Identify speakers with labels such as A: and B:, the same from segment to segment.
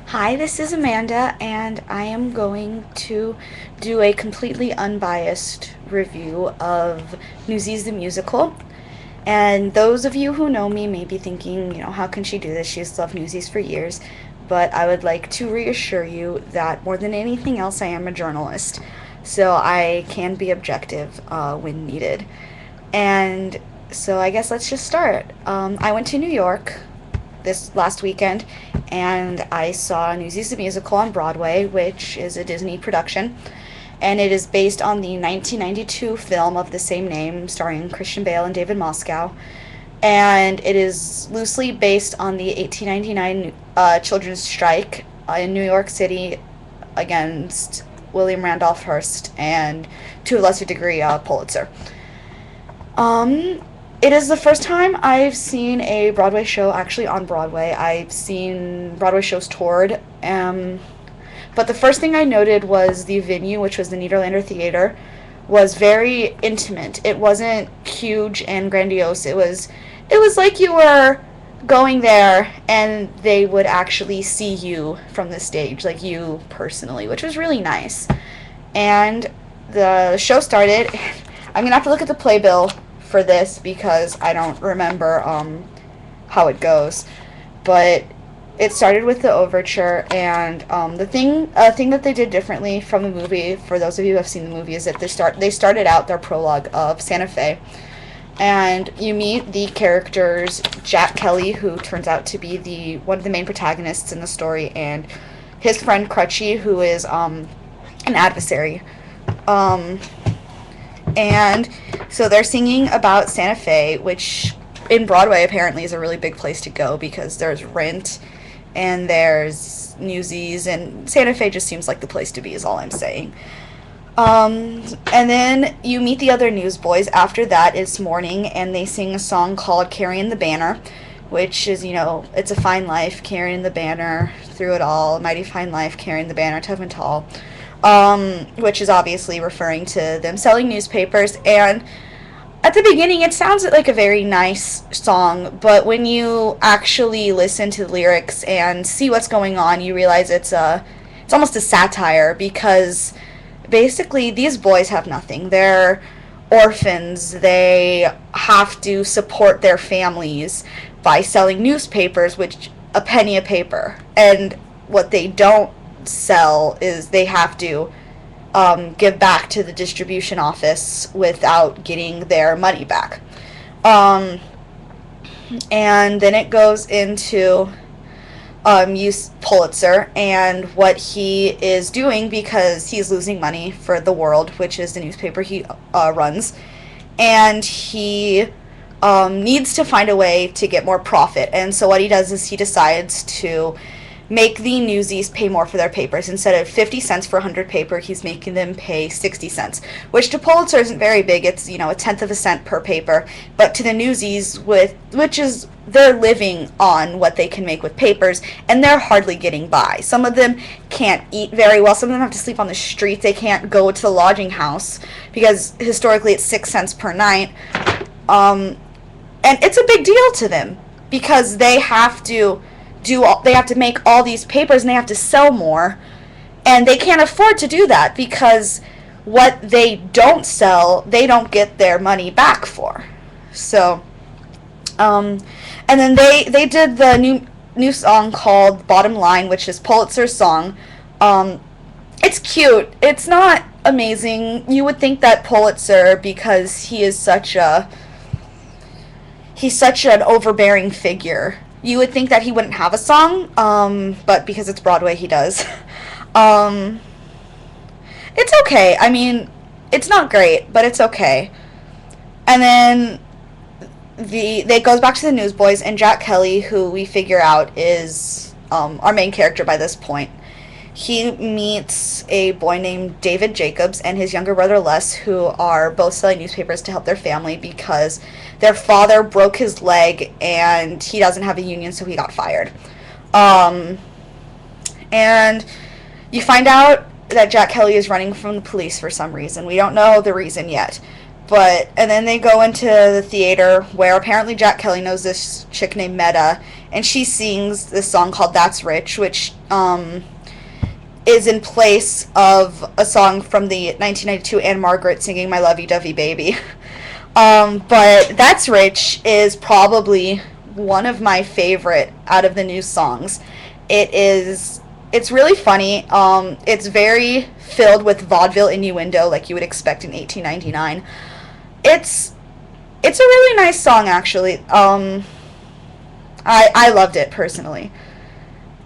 A: Hi, this is Amanda, and I am going to do a completely unbiased review of Newsies the Musical. And those of you who know me may be thinking, how can she do this? She's loved Newsies for years. But I would like to reassure you that more than anything else, I am a journalist. So I can be objective when needed. And so I guess let's just start. I went to New York this last weekend, and I saw Newsies the Musical on Broadway, which is a Disney production, and it is based on the 1992 film of the same name, starring Christian Bale and David Moscow, and it is loosely based on the 1899 children's strike in New York City against William Randolph Hearst and, to a lesser degree, Pulitzer. Um, it is the first time I've seen a Broadway show actually on Broadway. I've seen Broadway shows toured, but the first thing I noted was the venue, which was the Niederlander Theater, was very intimate. It wasn't huge and grandiose. It was like you were going there and they would actually see you from the stage, like you personally, which was really nice. And the show started. I'm gonna have to look at the playbill for this because I don't remember how it goes. But it started with the overture, and the thing that they did differently from the movie, for those of you who have seen the movie, is that they started out their prologue of Santa Fe, and you meet the characters Jack Kelly, who turns out to be the one of the main protagonists in the story, and his friend Crutchy, who is an adversary. Um, and so they're singing about Santa Fe, which in Broadway apparently is a really big place to go because there's Rent and there's Newsies, and Santa Fe just seems like the place to be, is all I'm saying. And then you meet the other newsboys. After that, it's morning, and they sing a song called Carrying the Banner, which is, it's a fine life, carrying the banner through it all, a mighty fine life, carrying the banner tough and tall, which is obviously referring to them selling newspapers. And at the beginning, it sounds like a very nice song, but when you actually listen to the lyrics and see what's going on, you realize it's almost a satire, because basically these boys have nothing. They're orphans. They have to support their families by selling newspapers, which a penny a paper. And what they don't sell is they have to give back to the distribution office without getting their money back. Um, and then it goes into use Pulitzer and what he is doing, because he's losing money for The World, which is the newspaper he runs, and he needs to find a way to get more profit. And so what he does is he decides to make the Newsies pay more for their papers. Instead of 50 cents for 100 paper, he's making them pay 60 cents, which to Pulitzer isn't very big. It's, a tenth of a cent per paper. But to the Newsies, which is, they're living on what they can make with papers, and they're hardly getting by. Some of them can't eat very well. Some of them have to sleep on the streets. They can't go to the lodging house because historically it's 6 cents per night. And it's a big deal to them because they have to they have to make all these papers, and they have to sell more, and they can't afford to do that because what they don't sell, they don't get their money back for. So and then they did the new song called Bottom Line, which is Pulitzer's song. It's cute. It's not amazing. You would think that Pulitzer, because he's such an overbearing figure, you would think that he wouldn't have a song, but because it's Broadway, he does. um, it's okay. I mean, it's not great, but it's okay. And then it goes back to the Newsboys, and Jack Kelly, who we figure out is our main character by this point. He meets a boy named David Jacobs and his younger brother Les, who are both selling newspapers to help their family because their father broke his leg and he doesn't have a union, so he got fired. And you find out that Jack Kelly is running from the police for some reason. We don't know the reason yet, And then they go into the theater where apparently Jack Kelly knows this chick named Meta, and she sings this song called That's Rich, which is in place of a song from the 1992 Anne Margaret singing My Lovey-Dovey Baby. But That's Rich is probably one of my favorite out of the new songs. It's really funny. It's very filled with vaudeville innuendo like you would expect in 1899. It's it's a really nice song actually. I loved it personally.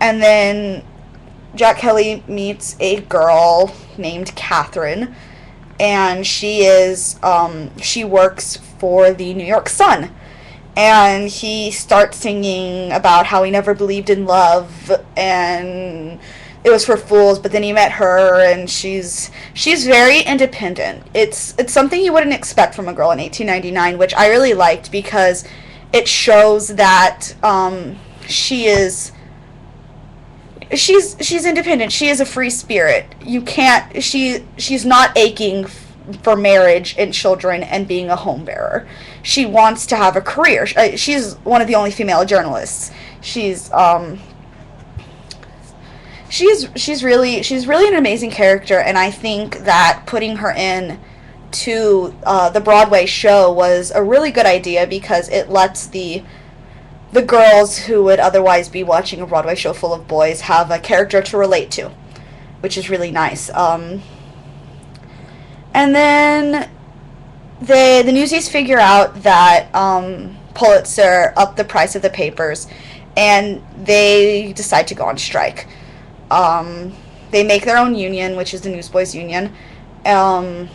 A: And then Jack Kelly meets a girl named Catherine, and she works for the New York Sun. And he starts singing about how he never believed in love and it was for fools, but then he met her and she's very independent. It's something you wouldn't expect from a girl in 1899, which I really liked because it shows that she is she's independent. She is a free spirit. You can't she's not aching for marriage and children and being a home bearer. She wants to have a career. She's one of the only female journalists. She's really an amazing character, and I think that putting her in to the Broadway show was a really good idea because it lets the girls who would otherwise be watching a Broadway show full of boys have a character to relate to, which is really nice. And then the Newsies figure out that Pulitzer upped the price of the papers, and they decide to go on strike. They make their own union, which is the Newsboys Union, and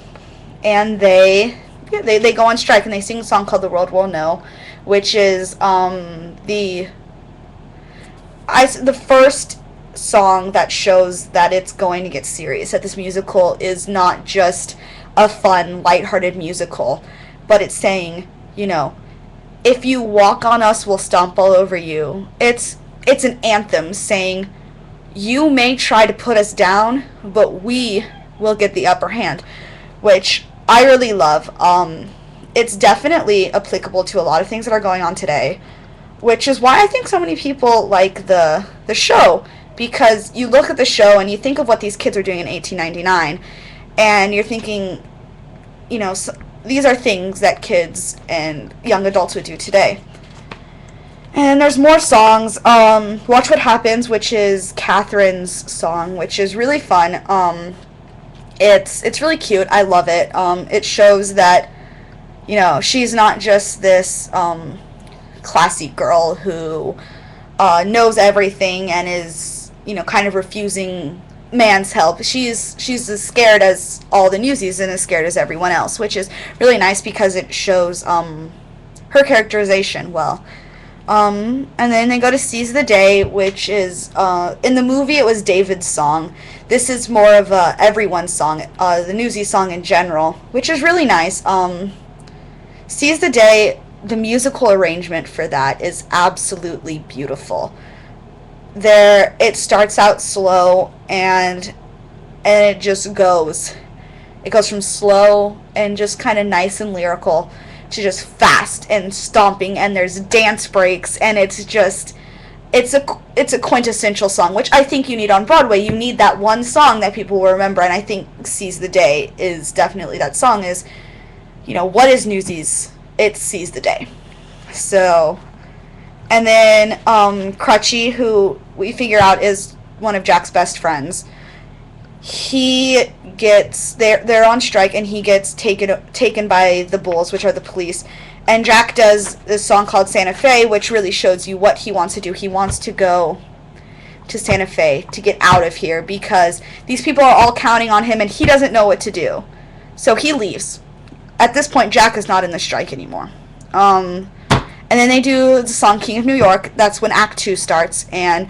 A: they go on strike, and they sing a song called "The World Will Know," which is the first song that shows that it's going to get serious, that this musical is not just a fun, lighthearted musical, but it's saying, if you walk on us, we'll stomp all over you. It's an anthem saying, you may try to put us down, but we will get the upper hand, which I really love. It's definitely applicable to a lot of things that are going on today, which is why I think so many people like the show, because you look at the show and you think of what these kids are doing in 1899, and you're thinking, these are things that kids and young adults would do today. And there's more songs. Watch What Happens, which is Catherine's song, which is really fun. It's really cute. I love it. It shows that, she's not just this classy girl who knows everything and is, kind of refusing man's help. She's as scared as all the Newsies and as scared as everyone else, which is really nice because it shows her characterization well. And then they go to Seize the Day, which is, in the movie it was David's song. This is more of everyone's song, the Newsies song in general, which is really nice. Seize the Day, the musical arrangement for that is absolutely beautiful. It starts out slow and it just goes. It goes from slow and just kind of nice and lyrical to just fast and stomping, and there's dance breaks, and it's a quintessential song, which I think you need on Broadway. You need that one song that people will remember, and I think Seize the Day is definitely that song. Is, what is Newsies? It's Seize the Day. So, and then Crutchy, who we figure out is one of Jack's best friends, they're on strike, and he gets taken by the Bulls, which are the police, and Jack does this song called Santa Fe, which really shows you what he wants to do. He wants to go to Santa Fe to get out of here because these people are all counting on him and he doesn't know what to do, so he leaves. At this point, Jack is not in the strike anymore. And then they do the song King of New York. That's when Act 2 starts, and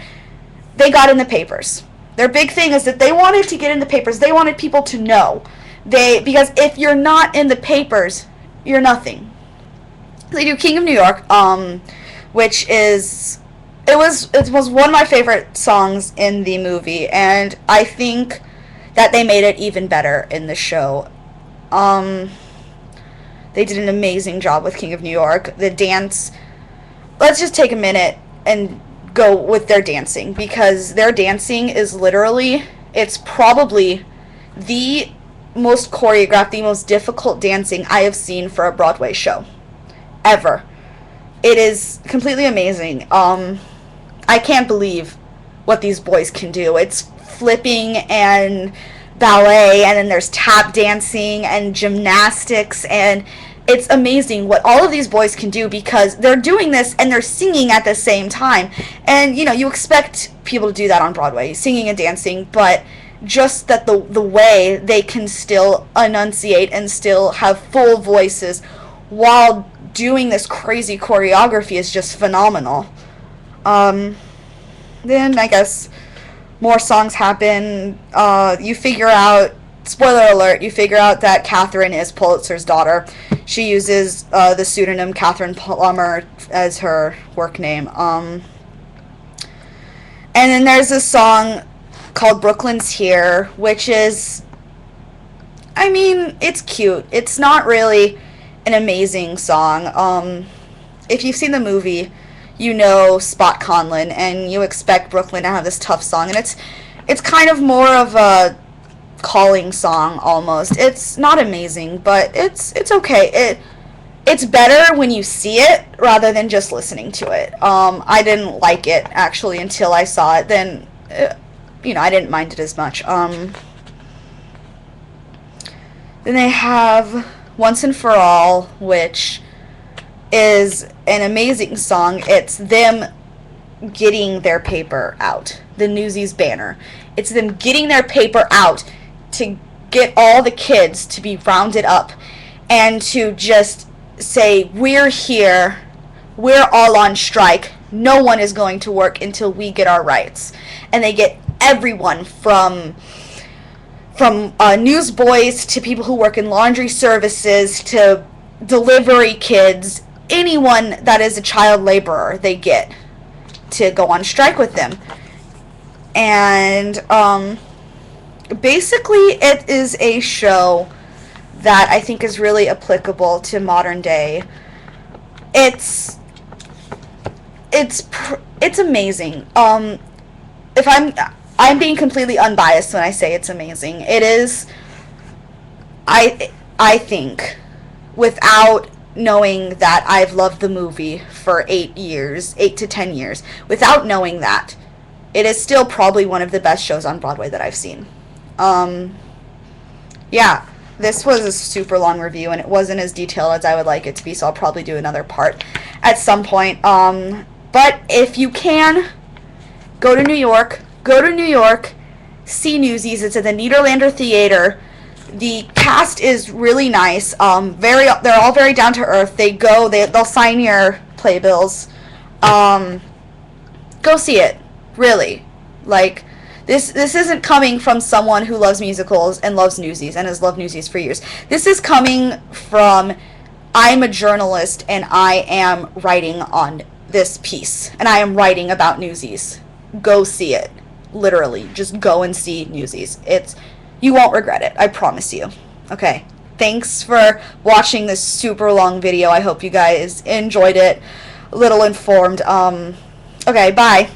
A: they got in the papers. Their big thing is that they wanted to get in the papers. They wanted people to know. Because if you're not in the papers, you're nothing. They do King of New York, which was one of my favorite songs in the movie, and I think that they made it even better in the show. They did an amazing job with King of New York. The dance, let's just take a minute and go with their dancing, because their dancing is literally, it's probably the most choreographed, the most difficult dancing I have seen for a Broadway show ever. It is completely amazing. I can't believe what these boys can do. It's flipping and ballet, and then there's tap dancing and gymnastics, and it's amazing what all of these boys can do, because they're doing this and they're singing at the same time. And you expect people to do that on Broadway, singing and dancing, but just that the way they can still enunciate and still have full voices while doing this crazy choreography is just phenomenal. Then I guess more songs happen. You figure out, spoiler alert, you figure out that Catherine is Pulitzer's daughter. She uses the pseudonym Catherine Plummer as her work name. And then there's this song called Brooklyn's Here, which is, I mean, it's cute. It's not really an amazing song. If you've seen the movie, you know Spot Conlon, and you expect Brooklyn to have this tough song, and it's kind of more of a calling song almost. It's not amazing, but it's okay. It's better when you see it rather than just listening to it. I didn't like it actually until I saw it. Then I didn't mind it as much. Then they have Once and For All, which is an amazing song. It's them getting their paper out, the Newsies banner. It's them getting their paper out to get all the kids to be rounded up and to just say, we're here, we're all on strike, no one is going to work until we get our rights. And they get everyone from newsboys to people who work in laundry services to delivery kids, anyone that is a child laborer, they get to go on strike with them. And basically it is a show that I think is really applicable to modern day. It's amazing. If I'm being completely unbiased when I say it's amazing. It is, I think, without knowing that I've loved the movie for 8 to 10 years, without knowing that, it is still probably one of the best shows on Broadway that I've seen. Yeah, this was a super long review, and it wasn't as detailed as I would like it to be, so I'll probably do another part at some point. But if you can, go to New York, see Newsies. It's at the Nederlander Theater. The cast is really nice. They're all very down to earth. They'll sign your playbills. Go see it. Really. Like, this isn't coming from someone who loves musicals and loves Newsies and has loved Newsies for years. This is coming from, I'm a journalist and I am writing on this piece. And I am writing about Newsies. Go see it. Literally. Just go and see Newsies. You won't regret it. I promise you. Okay. Thanks for watching this super long video. I hope you guys enjoyed it. A little informed. Okay, bye.